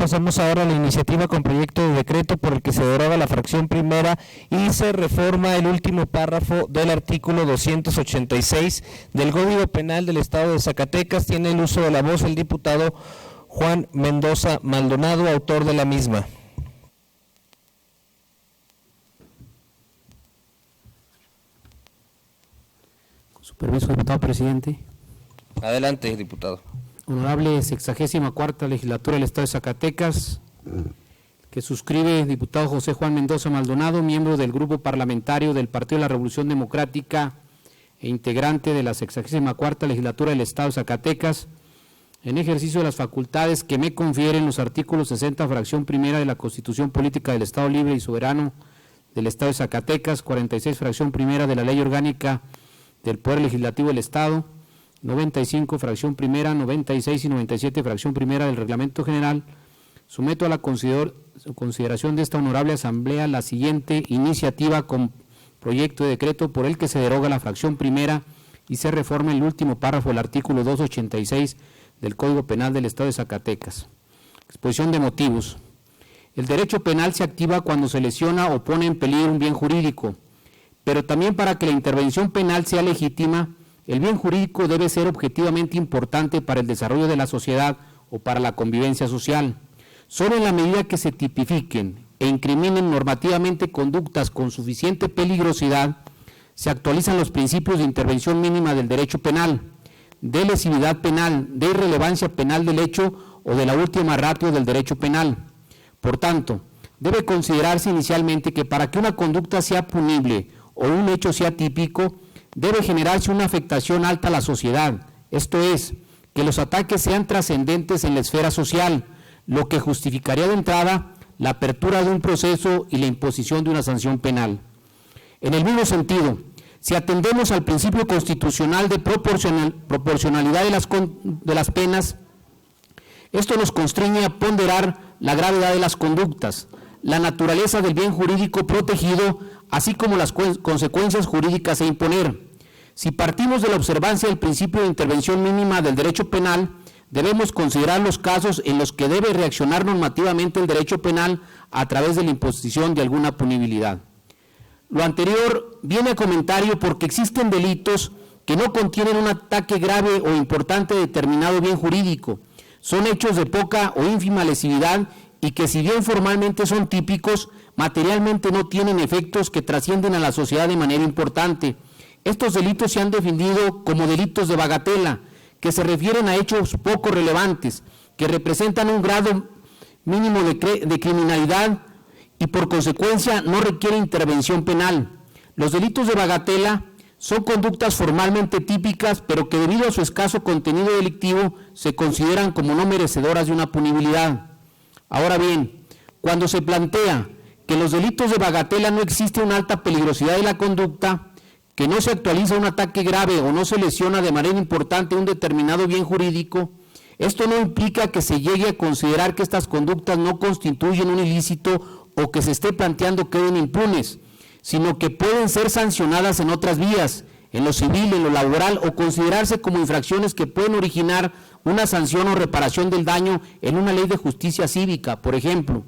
pasamos ahora a la iniciativa con proyecto de decreto por el que se deroga la fracción primera y se reforma el último párrafo del artículo 286 del Código Penal del Estado de Zacatecas. Tiene el uso de la voz el diputado Juan Mendoza Maldonado, autor de la misma. Con su permiso, diputado presidente. Adelante, diputado. Honorable 64ª Legislatura del Estado de Zacatecas, que suscribe el diputado José Juan Mendoza Maldonado, miembro del Grupo Parlamentario del Partido de la Revolución Democrática e integrante de la 64ª Legislatura del Estado de Zacatecas, en ejercicio de las facultades que me confieren los artículos 60, fracción primera de la Constitución Política del Estado Libre y Soberano del Estado de Zacatecas, 46, fracción primera de la Ley Orgánica del Poder Legislativo del Estado, 95, fracción primera, 96 y 97, fracción primera del Reglamento General. Someto a la consideración de esta honorable Asamblea la siguiente iniciativa con proyecto de decreto por el que se deroga la fracción primera y se reforma el último párrafo del artículo 286 del Código Penal del Estado de Zacatecas. Exposición de motivos. El derecho penal se activa cuando se lesiona o pone en peligro un bien jurídico, pero también para que la intervención penal sea legítima, el bien jurídico debe ser objetivamente importante para el desarrollo de la sociedad o para la convivencia social. Solo en la medida que se tipifiquen e incriminen normativamente conductas con suficiente peligrosidad, se actualizan los principios de intervención mínima del derecho penal, de lesividad penal, de irrelevancia penal del hecho o de la última ratio del derecho penal. Por tanto, debe considerarse inicialmente que para que una conducta sea punible o un hecho sea típico, debe generarse una afectación alta a la sociedad, esto es, que los ataques sean trascendentes en la esfera social, lo que justificaría de entrada la apertura de un proceso y la imposición de una sanción penal. En el mismo sentido, si atendemos al principio constitucional de proporcionalidad de las penas, esto nos constriñe a ponderar la gravedad de las conductas, la naturaleza del bien jurídico protegido, así como las consecuencias jurídicas a imponer. Si partimos de la observancia del principio de intervención mínima del derecho penal, debemos considerar los casos en los que debe reaccionar normativamente el derecho penal a través de la imposición de alguna punibilidad. Lo anterior viene a comentario porque existen delitos que no contienen un ataque grave o importante de determinado bien jurídico, son hechos de poca o ínfima lesividad y que si bien formalmente son típicos, materialmente no tienen efectos que trascienden a la sociedad de manera importante. Estos delitos se han definido como delitos de bagatela, que se refieren a hechos poco relevantes, que representan un grado mínimo de criminalidad y por consecuencia no requieren intervención penal. Los delitos de bagatela son conductas formalmente típicas, pero que debido a su escaso contenido delictivo se consideran como no merecedoras de una punibilidad. Ahora bien, cuando se plantea que en los delitos de bagatela no existe una alta peligrosidad de la conducta, que no se actualiza un ataque grave o no se lesiona de manera importante un determinado bien jurídico, esto no implica que se llegue a considerar que estas conductas no constituyen un ilícito o que se esté planteando queden impunes, sino que pueden ser sancionadas en otras vías, en lo civil, en lo laboral, o considerarse como infracciones que pueden originar una sanción o reparación del daño en una ley de justicia cívica, por ejemplo.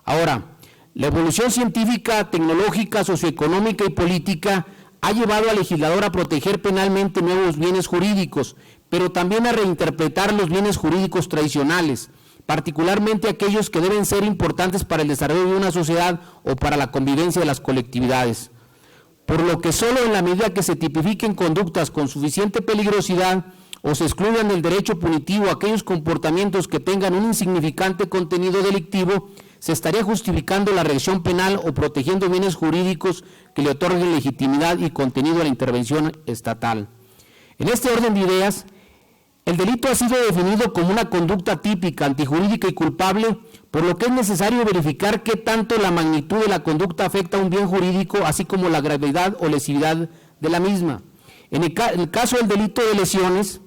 Ahora, la evolución científica, tecnológica, socioeconómica y política ha llevado al legislador a proteger penalmente nuevos bienes jurídicos, pero también a reinterpretar los bienes jurídicos tradicionales, particularmente aquellos que deben ser importantes para el desarrollo de una sociedad o para la convivencia de las colectividades. Por lo que solo en la medida que se tipifiquen conductas con suficiente peligrosidad o se excluyan del derecho punitivo aquellos comportamientos que tengan un insignificante contenido delictivo, se estaría justificando la reacción penal o protegiendo bienes jurídicos que le otorguen legitimidad y contenido a la intervención estatal. En este orden de ideas, el delito ha sido definido como una conducta típica, antijurídica y culpable, por lo que es necesario verificar qué tanto la magnitud de la conducta afecta a un bien jurídico, así como la gravedad o lesividad de la misma. En el caso del delito de lesiones,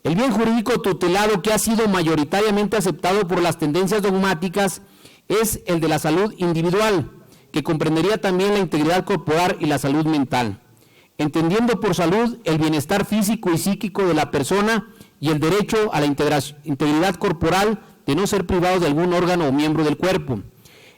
el bien jurídico tutelado que ha sido mayoritariamente aceptado por las tendencias dogmáticas es el de la salud individual, que comprendería también la integridad corporal y la salud mental, entendiendo por salud el bienestar físico y psíquico de la persona y el derecho a la integridad corporal de no ser privados de algún órgano o miembro del cuerpo.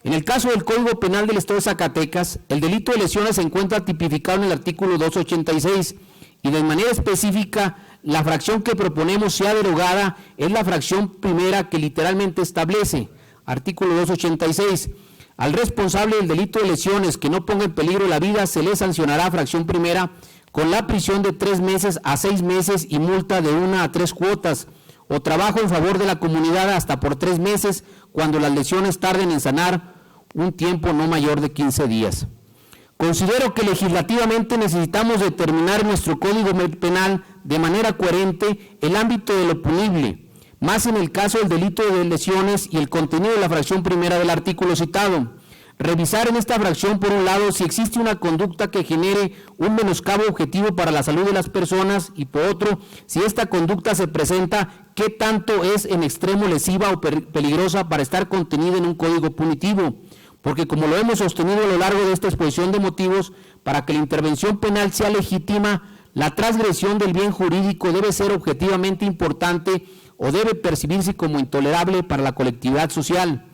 En el caso del Código Penal del Estado de Zacatecas, el delito de lesiones se encuentra tipificado en el artículo 286 y de manera específica la fracción que proponemos sea derogada es la fracción primera que literalmente establece, artículo 286, al responsable del delito de lesiones que no ponga en peligro la vida se le sancionará fracción primera con la prisión de 3 meses a 6 meses y multa de 1 a 3 cuotas, o trabajo en favor de la comunidad hasta por 3 meses cuando las lesiones tarden en sanar un tiempo no mayor de 15 días. Considero que legislativamente necesitamos determinar en nuestro Código Penal de manera coherente el ámbito de lo punible, más en el caso del delito de lesiones y el contenido de la fracción primera del artículo citado. Revisar en esta fracción, por un lado, si existe una conducta que genere un menoscabo objetivo para la salud de las personas y, por otro, si esta conducta se presenta, qué tanto es en extremo lesiva o peligrosa para estar contenida en un código punitivo. Porque, como lo hemos sostenido a lo largo de esta exposición de motivos, para que la intervención penal sea legítima, la transgresión del bien jurídico debe ser objetivamente importante o debe percibirse como intolerable para la colectividad social.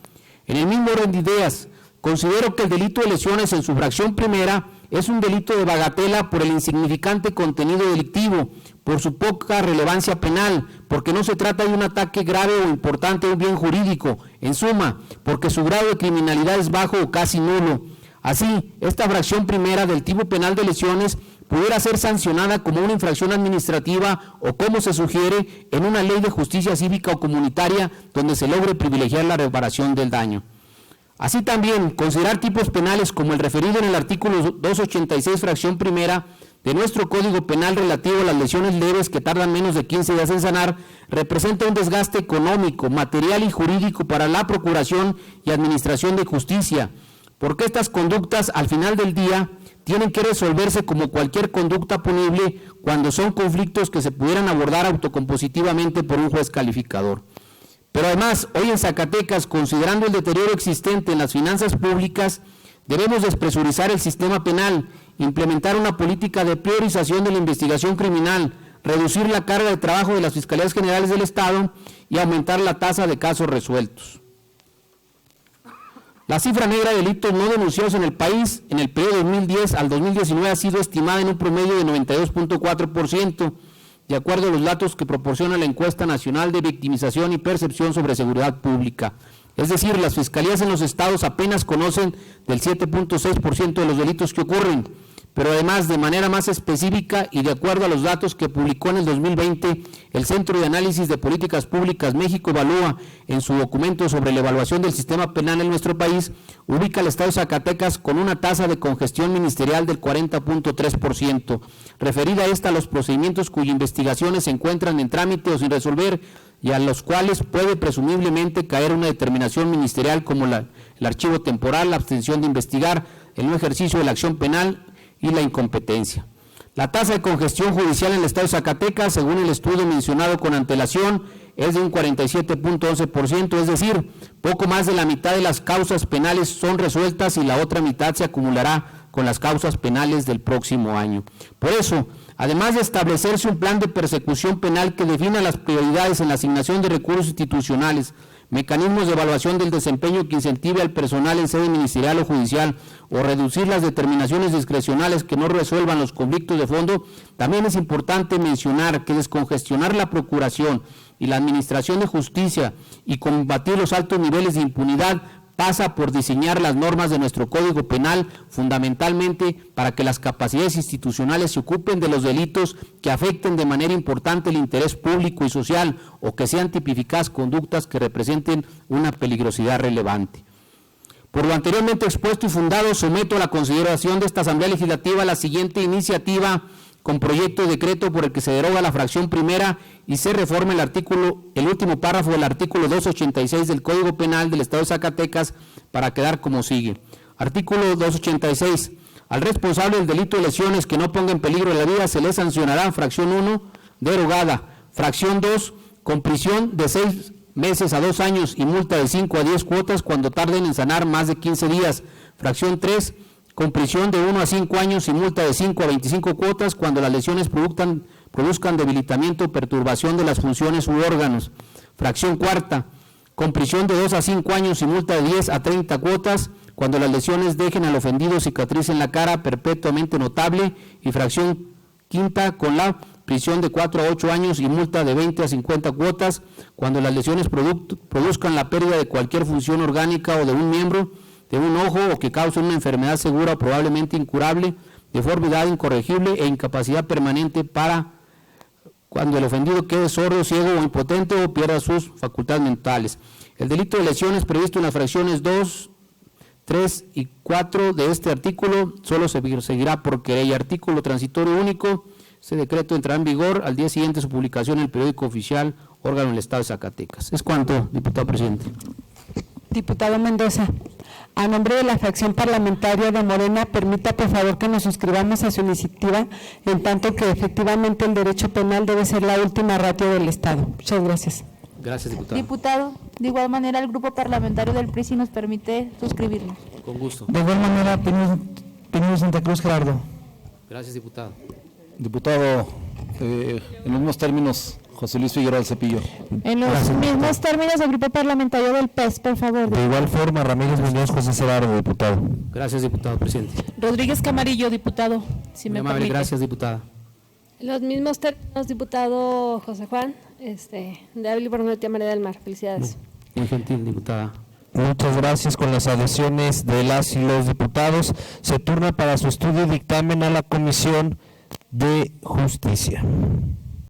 En el mismo orden de ideas, considero que el delito de lesiones en su fracción primera es un delito de bagatela por el insignificante contenido delictivo, por su poca relevancia penal, porque no se trata de un ataque grave o importante a un bien jurídico, en suma, porque su grado de criminalidad es bajo o casi nulo. Así, esta fracción primera del tipo penal de lesiones pudiera ser sancionada como una infracción administrativa o, como se sugiere, en una ley de justicia cívica o comunitaria donde se logre privilegiar la reparación del daño. Así también, considerar tipos penales como el referido en el artículo 286, fracción primera, de nuestro Código Penal relativo a las lesiones leves que tardan menos de 15 días en sanar, representa un desgaste económico, material y jurídico para la procuración y administración de justicia, porque estas conductas, al final del día, tienen que resolverse como cualquier conducta punible cuando son conflictos que se pudieran abordar autocompositivamente por un juez calificador. Pero además, hoy en Zacatecas, considerando el deterioro existente en las finanzas públicas, debemos despresurizar el sistema penal, implementar una política de priorización de la investigación criminal, reducir la carga de trabajo de las Fiscalías Generales del Estado y aumentar la tasa de casos resueltos. La cifra negra de delitos no denunciados en el país en el periodo 2010 al 2019 ha sido estimada en un promedio de 92.4%, de acuerdo a los datos que proporciona la Encuesta Nacional de Victimización y Percepción sobre Seguridad Pública. Es decir, las fiscalías en los estados apenas conocen del 7.6% de los delitos que ocurren, pero además de manera más específica y de acuerdo a los datos que publicó en el 2020 el Centro de Análisis de Políticas Públicas México Evalúa en su documento sobre la evaluación del sistema penal en nuestro país, ubica al estado de Zacatecas con una tasa de congestión ministerial del 40.3%, referida esta a los procedimientos cuyas investigaciones se encuentran en trámite o sin resolver y a los cuales puede presumiblemente caer una determinación ministerial como el archivo temporal, la abstención de investigar, el no ejercicio de la acción penal y la incompetencia. La tasa de congestión judicial en el estado de Zacatecas, según el estudio mencionado con antelación, es de un 47.11%, es decir, poco más de la mitad de las causas penales son resueltas y la otra mitad se acumulará con las causas penales del próximo año. Por eso, además de establecerse un plan de persecución penal que defina las prioridades en la asignación de recursos institucionales, mecanismos de evaluación del desempeño que incentive al personal en sede ministerial o judicial o reducir las determinaciones discrecionales que no resuelvan los conflictos de fondo, también es importante mencionar que descongestionar la procuración y la administración de justicia y combatir los altos niveles de impunidad pasa por diseñar las normas de nuestro Código Penal fundamentalmente para que las capacidades institucionales se ocupen de los delitos que afecten de manera importante el interés público y social o que sean tipificadas conductas que representen una peligrosidad relevante. Por lo anteriormente expuesto y fundado, someto a la consideración de esta Asamblea Legislativa la siguiente iniciativa con proyecto de decreto por el que se deroga la fracción primera y se reforma el último párrafo del artículo 286 del Código Penal del Estado de Zacatecas para quedar como sigue. Artículo 286. Al responsable del delito de lesiones que no ponga en peligro la vida se le sancionará, fracción 1, derogada. Fracción 2, con prisión de 6 meses a 2 años y multa de 5 a 10 cuotas cuando tarden en sanar más de 15 días. Fracción 3, con prisión de 1 a 5 años y multa de 5 a 25 cuotas cuando las lesiones produzcan debilitamiento o perturbación de las funciones u órganos. Fracción 4, con prisión de 2 a 5 años y multa de 10 a 30 cuotas cuando las lesiones dejen al ofendido cicatriz en la cara perpetuamente notable, y fracción quinta con la prisión de 4 a 8 años y multa de 20 a 50 cuotas cuando las lesiones produzcan la pérdida de cualquier función orgánica o de un miembro, de un ojo, o que causen una enfermedad segura o probablemente incurable, deformidad incorregible e incapacidad permanente para cuando el ofendido quede sordo, ciego o impotente o pierda sus facultades mentales. El delito de lesiones previsto en las fracciones 2, 3 y 4 de este artículo solo se seguirá por querella. Artículo transitorio único. Este decreto entrará en vigor al día siguiente de su publicación en el periódico oficial, órgano del Estado de Zacatecas. Es cuanto, diputado presidente. Diputado Mendoza, a nombre de la fracción parlamentaria de Morena, permita por favor que nos suscribamos a su iniciativa, en tanto que efectivamente el derecho penal debe ser la última ratio del Estado. Muchas gracias. Gracias, diputado. Diputado, de igual manera el grupo parlamentario del PRI si nos permite suscribirnos. Con gusto. De igual manera, Pino Santa Cruz, Gerardo. Gracias, diputado. Diputado, en los mismos términos, José Luis Figueroa del Cepillo. En los mismos términos del grupo parlamentario del PES, por favor. De igual forma, Ramírez Muñoz José Cerrado, diputado. Gracias, diputado presidente. Rodríguez Camarillo, diputado, si me Muy amable, permite. gracias, diputada. Los mismos términos, diputado José Juan, de Ávila y Bernadette María del Mar. Felicidades. Muy gentil, diputada. Muchas gracias. Con las adhesiones de las y los diputados, se turna para su estudio y dictamen a la Comisión de Justicia.